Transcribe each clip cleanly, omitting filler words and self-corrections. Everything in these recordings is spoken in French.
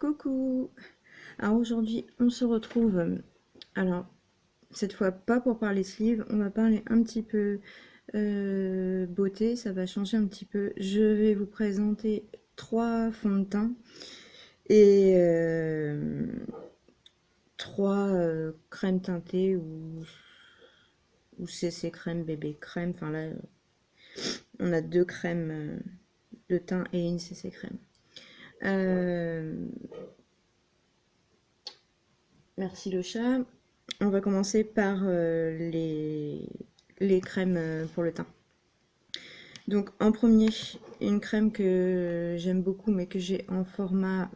Coucou! Alors aujourd'hui, on se retrouve. Alors, cette fois, pas pour parler sleeve, on va parler un petit peu beauté, ça va changer un petit peu. Je vais vous présenter 3 fonds de teint et 3 crèmes teintées ou CC crème, bébé crème. Enfin là, on a 2 crèmes de teint et une CC crème. Merci le chat. On va commencer par les crèmes pour le teint. Donc en premier, une crème que j'aime beaucoup mais que j'ai en format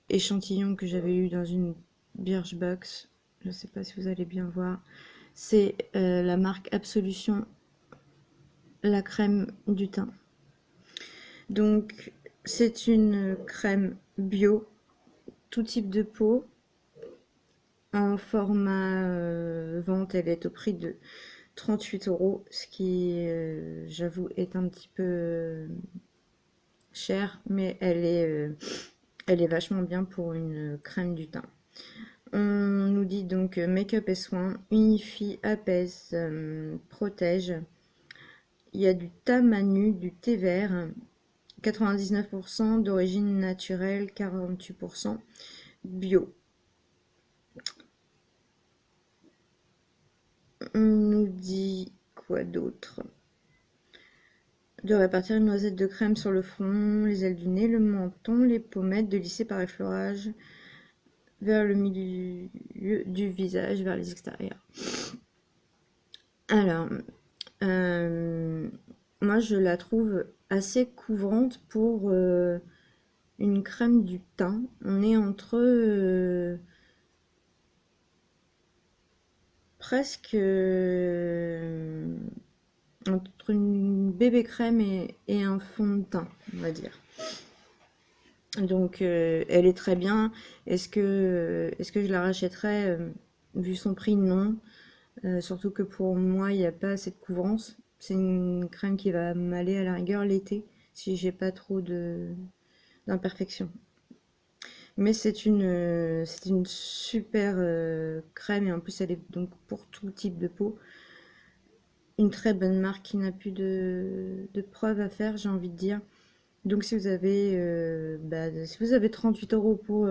échantillon que j'avais eu dans une Birchbox. Je ne sais pas si vous allez bien voir. C'est la marque Absolution, la crème du teint. Donc c'est une crème bio, tout type de peau. En format vente, elle est au prix de 38 €, ce qui, j'avoue, est un petit peu cher, mais elle est vachement bien pour une crème du teint. On nous dit donc make-up et soins, unifie, apaise, protège. Il y a du tamanu, du thé vert, 99% d'origine naturelle, 48% bio. On nous dit quoi d'autre? De répartir une noisette de crème sur le front, les ailes du nez, le menton, les pommettes, de lisser par effleurage vers le milieu du visage, vers les extérieurs. Alors, moi je la trouve assez couvrante pour une crème du teint. On est entre presque entre une bébé crème et un fond de teint, on va dire. Donc elle est très bien. Est-ce que je la rachèterais vu son prix? Non. Surtout que pour moi, il n'y a pas assez de couvrance. C'est une crème qui va m'aller à la rigueur l'été si j'ai pas trop d'imperfections. Mais c'est une super crème et en plus elle est donc pour tout type de peau. Une très bonne marque qui n'a plus de preuves à faire, j'ai envie de dire. Donc si vous avez 38 € pour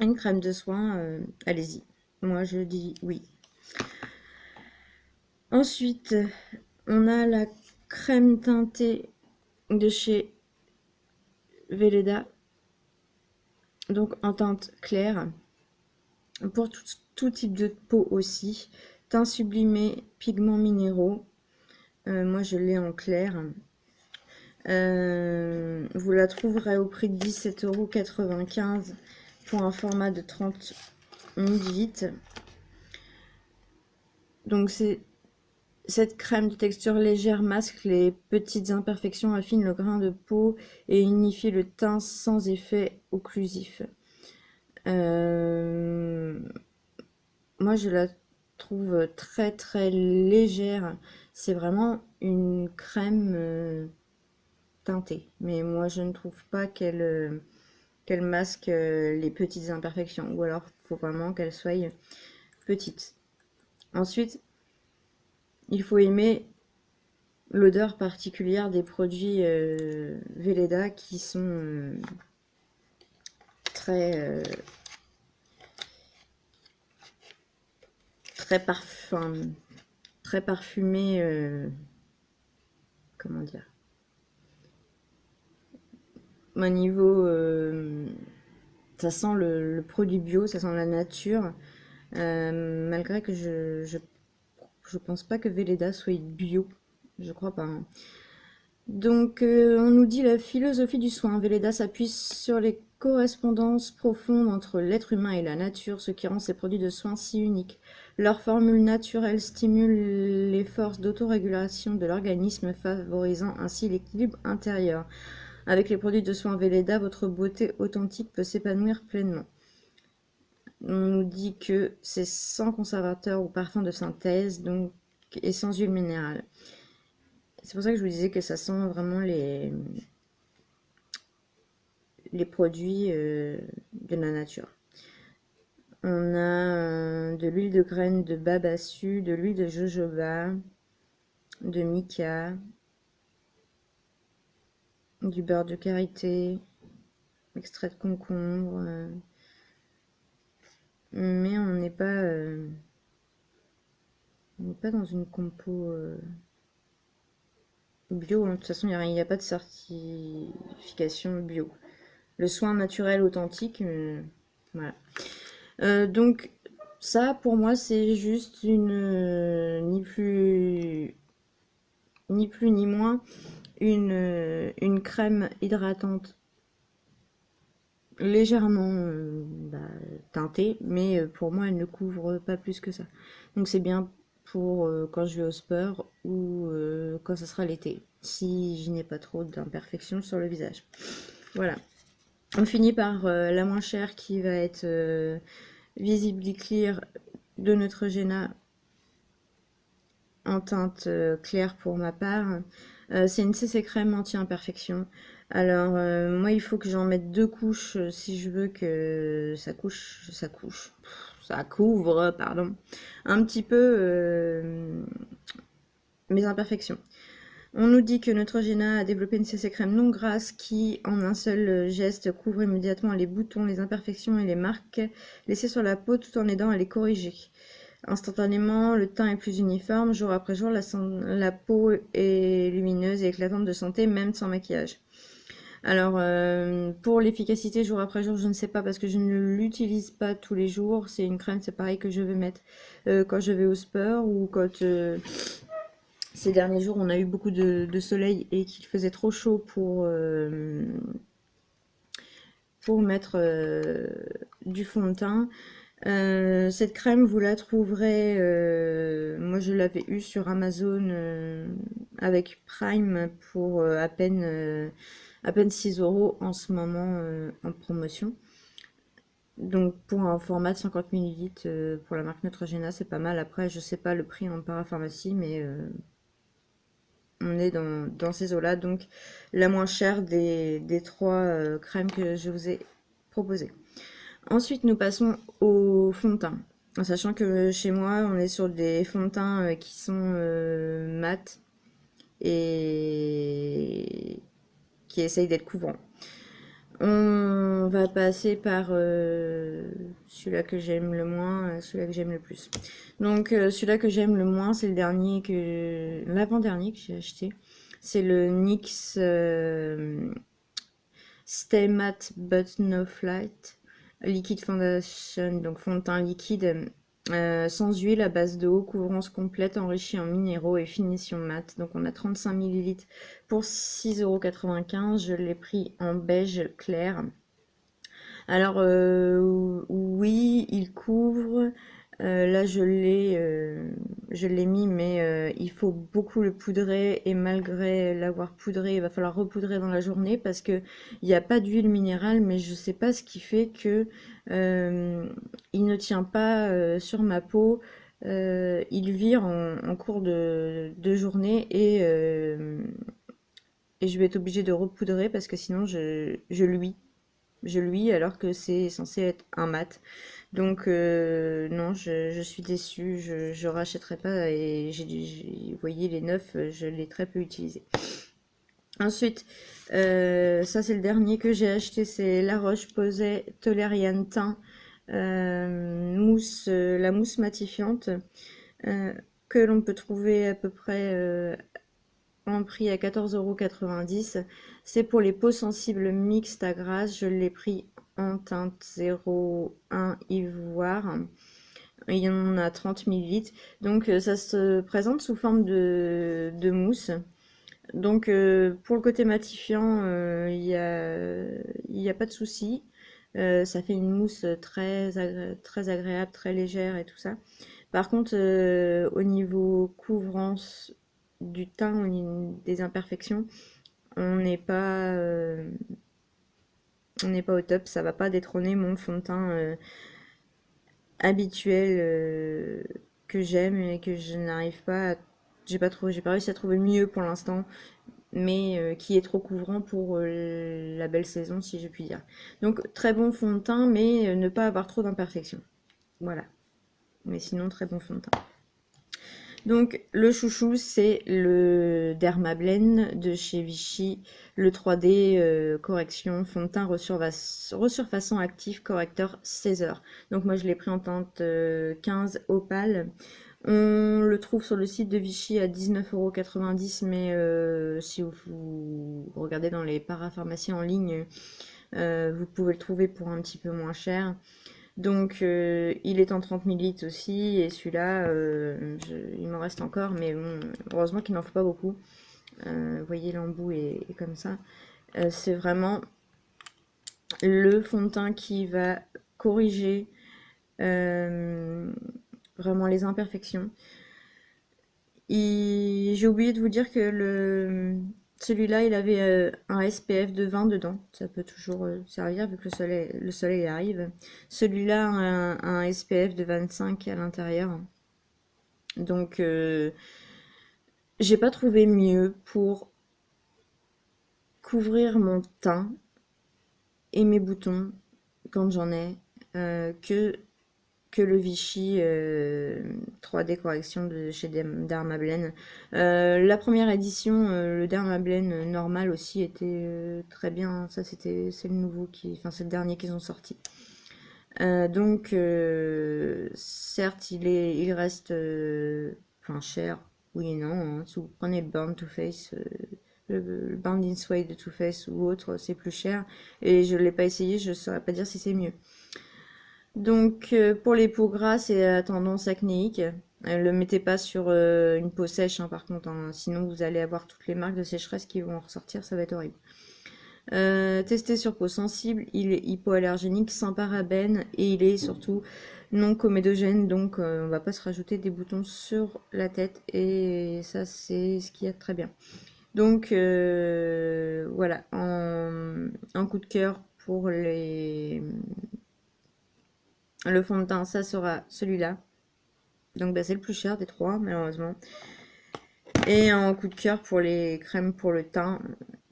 une crème de soin, allez-y. Moi je dis oui. Ensuite, on a la crème teintée de chez Velleda. Donc en teinte claire. Pour tout type de peau aussi. Teint sublimé, pigments minéraux. Moi je l'ai en clair. Vous la trouverez au prix de 17,95 € pour un format de 30 ml. Donc cette crème de texture légère masque les petites imperfections, affine le grain de peau et unifie le teint sans effet occlusif. Moi je la trouve très très légère. C'est vraiment une crème teintée. Mais moi je ne trouve pas qu'elle masque les petites imperfections. Ou alors il faut vraiment qu'elle soit petite. Ensuite, il faut aimer l'odeur particulière des produits Velleda qui sont très très parfumés. Comment dire? Au niveau, ça sent le produit bio, ça sent la nature. Malgré que je pense pas que Velleda soit bio, je crois pas. Hein. Donc on nous dit la philosophie du soin. Velleda s'appuie sur les correspondances profondes entre l'être humain et la nature, ce qui rend ces produits de soins si uniques. Leur formule naturelle stimule les forces d'autorégulation de l'organisme, favorisant ainsi l'équilibre intérieur. Avec les produits de soins Velleda, votre beauté authentique peut s'épanouir pleinement. On nous dit que c'est sans conservateur ou parfum de synthèse, donc, et sans huile minérale. C'est pour ça que je vous disais que ça sent vraiment les produits de la nature. On a de l'huile de graines de babassu, de l'huile de jojoba, de mica, du beurre de karité, extrait de concombre. Mais on n'est pas dans une compo bio. De toute façon, il n'y a pas de certification bio. Le soin naturel authentique, voilà. Donc ça, pour moi, c'est juste ni plus ni moins une crème hydratante légèrement teintée, mais pour moi, elle ne couvre pas plus que ça. Donc c'est bien pour quand je vais au sport ou quand ce sera l'été, si je n'ai pas trop d'imperfections sur le visage. Voilà. On finit par la moins chère qui va être Visibly Clear de Neutrogena en teinte claire pour ma part. C'est une CC crème anti-imperfection. Alors moi il faut que j'en mette 2 couches si je veux que ça couvre, pardon, un petit peu mes imperfections. On nous dit que Neutrogena a développé une CC crème non grasse qui, en un seul geste, couvre immédiatement les boutons, les imperfections et les marques laissées sur la peau tout en aidant à les corriger. Instantanément, le teint est plus uniforme. Jour après jour, la peau est lumineuse et éclatante de santé, même sans maquillage. Alors, pour l'efficacité jour après jour, je ne sais pas parce que je ne l'utilise pas tous les jours. C'est une crème, c'est pareil que je vais mettre quand je vais au sport ou quand ces derniers jours on a eu beaucoup de soleil et qu'il faisait trop chaud pour mettre du fond de teint. Cette crème, vous la trouverez, moi je l'avais eue sur Amazon avec Prime pour à peine 6 € en ce moment en promotion. Donc pour un format de 50 ml pour la marque Neutrogena, c'est pas mal. Après, je sais pas le prix en parapharmacie, mais on est dans ces eaux-là. Donc la moins chère des 3 crèmes que je vous ai proposées. Ensuite, nous passons au fond de teint. En sachant que chez moi, on est sur des fonds de teint qui sont mat et qui essayent d'être couvrants. On va passer par celui-là que j'aime le moins, celui-là que j'aime le plus. Donc celui-là que j'aime le moins, c'est l'avant-dernier que j'ai acheté. C'est le NYX Stay Matte But No Flight Liquid Foundation, donc fond de teint liquide sans huile à base d'eau, couvrance complète enrichie en minéraux et finition mat. Donc on a 35 ml pour 6,95 €. Je l'ai pris en beige clair. Alors oui, il couvre. Là je l'ai mis, mais il faut beaucoup le poudrer et malgré l'avoir poudré, il va falloir repoudrer dans la journée parce que il n'y a pas d'huile minérale, mais je sais pas ce qui fait que il ne tient pas sur ma peau. Il vire en cours de journée et je vais être obligée de repoudrer parce que sinon je luis. Je luis alors que c'est censé être un mat. Donc non, je suis déçue, je rachèterai pas et vous voyez les neufs, je l'ai très peu utilisé. Ensuite, ça c'est le dernier que j'ai acheté, c'est La Roche-Posay Toleriane Teint mousse, la mousse matifiante que l'on peut trouver à peu près en prix à 14,90 €. C'est pour les peaux sensibles mixtes à grasse. Je l'ai pris en teinte 01 ivoire. Il y en a 30 ml. Donc ça se présente sous forme de mousse. Donc pour le côté matifiant, il y a pas de souci. Ça fait une mousse très agréable, très légère et tout ça. Par contre, au niveau couvrance du teint, au niveau des imperfections, on n'est pas, au top. Ça va pas détrôner mon fond de teint habituel que j'aime et que je n'arrive pas à... J'ai pas réussi à trouver mieux pour l'instant. mais qui est trop couvrant pour la belle saison, si je puis dire. Donc très bon fond de teint, mais ne pas avoir trop d'imperfections. Voilà. Mais sinon, très bon fond de teint. Donc le chouchou, c'est le Dermablend de chez Vichy, le 3D correction fond de teint resurfaçant actif correcteur 16 heures. Donc moi je l'ai pris en teinte 15 opale. On le trouve sur le site de Vichy à 19,90 €, mais si vous regardez dans les parapharmacies en ligne, vous pouvez le trouver pour un petit peu moins cher. Donc il est en 30 ml aussi, et celui-là, il m'en reste encore, mais bon, heureusement qu'il n'en faut pas beaucoup. Vous voyez, l'embout est comme ça. C'est vraiment le fond de teint qui va corriger vraiment les imperfections. J'ai oublié de vous dire que celui-là, il avait un SPF de 20 dedans. Ça peut toujours servir vu que le soleil arrive. Celui-là a un SPF de 25 à l'intérieur. Donc, j'ai pas trouvé mieux pour couvrir mon teint et mes boutons quand j'en ai que le Vichy 3D correction de chez Dermablend. La première édition, le Dermablend normal aussi était très bien. Ça, c'est le nouveau c'est le dernier qu'ils ont sorti. Donc, certes, il reste cher, oui et non. Hein. Si vous prenez le Burn Too Faced, le Bound in Suede de Too Faced ou autre, c'est plus cher. Et je ne l'ai pas essayé, je ne saurais pas dire si c'est mieux. Donc pour les peaux grasses et à tendance acnéique, ne le mettez pas sur une peau sèche hein, par contre, hein, sinon vous allez avoir toutes les marques de sécheresse qui vont ressortir, ça va être horrible. Testé sur peau sensible, il est hypoallergénique, sans parabènes et il est surtout non comédogène, donc on va pas se rajouter des boutons sur la tête et ça c'est ce qu'il y a de très bien. Donc voilà, en coup de cœur pour le fond de teint, ça sera celui-là. Donc c'est le plus cher des trois, malheureusement. Et en coup de cœur pour les crèmes pour le teint,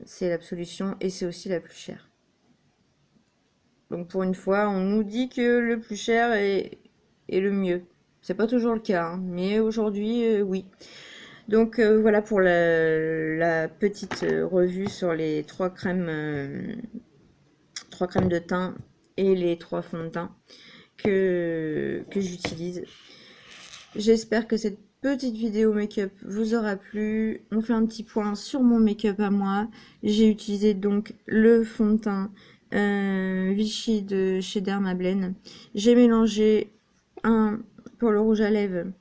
c'est l'Absolution et c'est aussi la plus chère. Donc pour une fois, on nous dit que le plus cher est le mieux. C'est pas toujours le cas, hein, mais aujourd'hui, oui. Donc voilà pour la petite revue sur les trois crèmes de teint et les trois fonds de teint que j'utilise. J'espère que cette petite vidéo make-up vous aura plu. On fait un petit point sur mon make-up à moi. J'ai utilisé donc le fond de teint Vichy de chez Dermablend. J'ai mélangé pour le rouge à lèvres,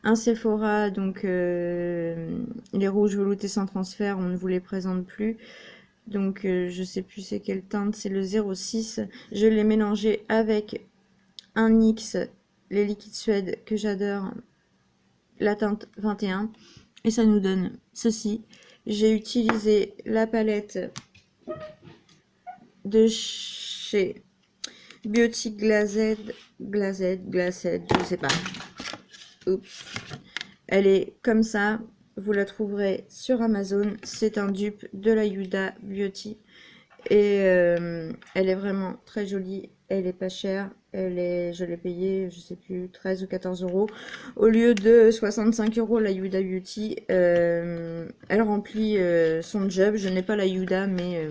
un Sephora, donc les rouges veloutés sans transfert, on ne vous les présente plus. Donc je sais plus c'est quelle teinte, c'est le 06. Je l'ai mélangé avec un NYX, les liquides suède que j'adore, la teinte 21, et ça nous donne ceci. J'ai utilisé la palette de chez Beauty Glazed, je sais pas. Oups. Elle est comme ça, vous la trouverez sur Amazon. C'est un dupe de la Huda Beauty et elle est vraiment très jolie. Elle est pas chère. Je l'ai payée, je sais plus, 13 ou 14 € au lieu de 65 € la Huda Beauty. Elle remplit son job. Je n'ai pas la Huda, mais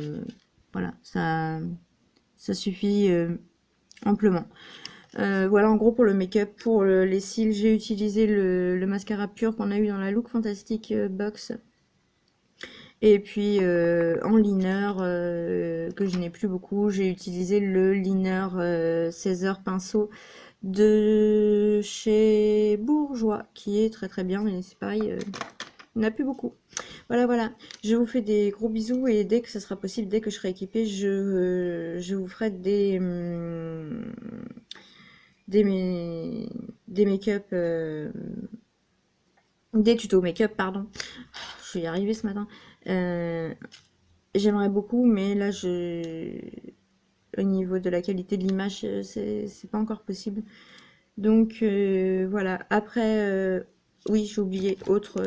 voilà, ça suffit amplement. Voilà en gros pour le make-up. Pour les cils, j'ai utilisé le mascara pur qu'on a eu dans la Look Fantastic box. Et puis en liner, que je n'ai plus beaucoup, j'ai utilisé le liner 16 heures pinceau de chez Bourjois, qui est très très bien, mais c'est pareil, il n'y en a plus beaucoup. Voilà, je vous fais des gros bisous et dès que ce sera possible, dès que je serai équipée, je vous ferai des make-up, des tutos make-up, pardon. Je suis arrivée ce matin. J'aimerais beaucoup, mais là, au niveau de la qualité de l'image, c'est pas encore possible. Donc voilà. Après, oui, j'ai oublié autre.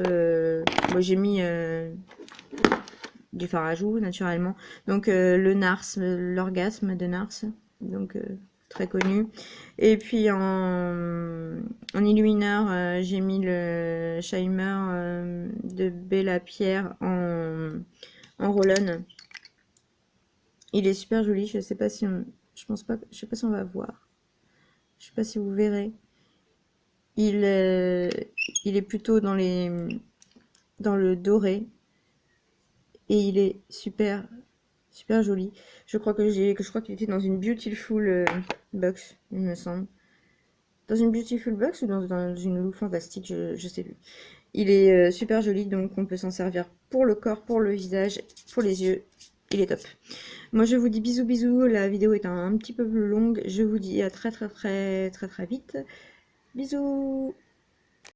Moi, j'ai mis du fard à joues naturellement. Donc le Nars, l'orgasme de Nars, donc très connu. Et puis en illumineur, j'ai mis le Shimer de Bella Pierre en roll-on. Il est super joli, je sais pas si on, je pense pas, je sais pas si on va voir. Je sais pas si vous verrez. Il, il est plutôt dans le doré et il est super joli. Je crois qu'il était dans une Beautiful box, il me semble. Dans une Beautiful box ou dans une Look Fantastique, je sais plus. Il est super joli, donc on peut s'en servir pour le corps, pour le visage, pour les yeux. Il est top. Moi, je vous dis bisous, bisous. La vidéo est un petit peu plus longue. Je vous dis à très, très, très, très, très vite. Bisous!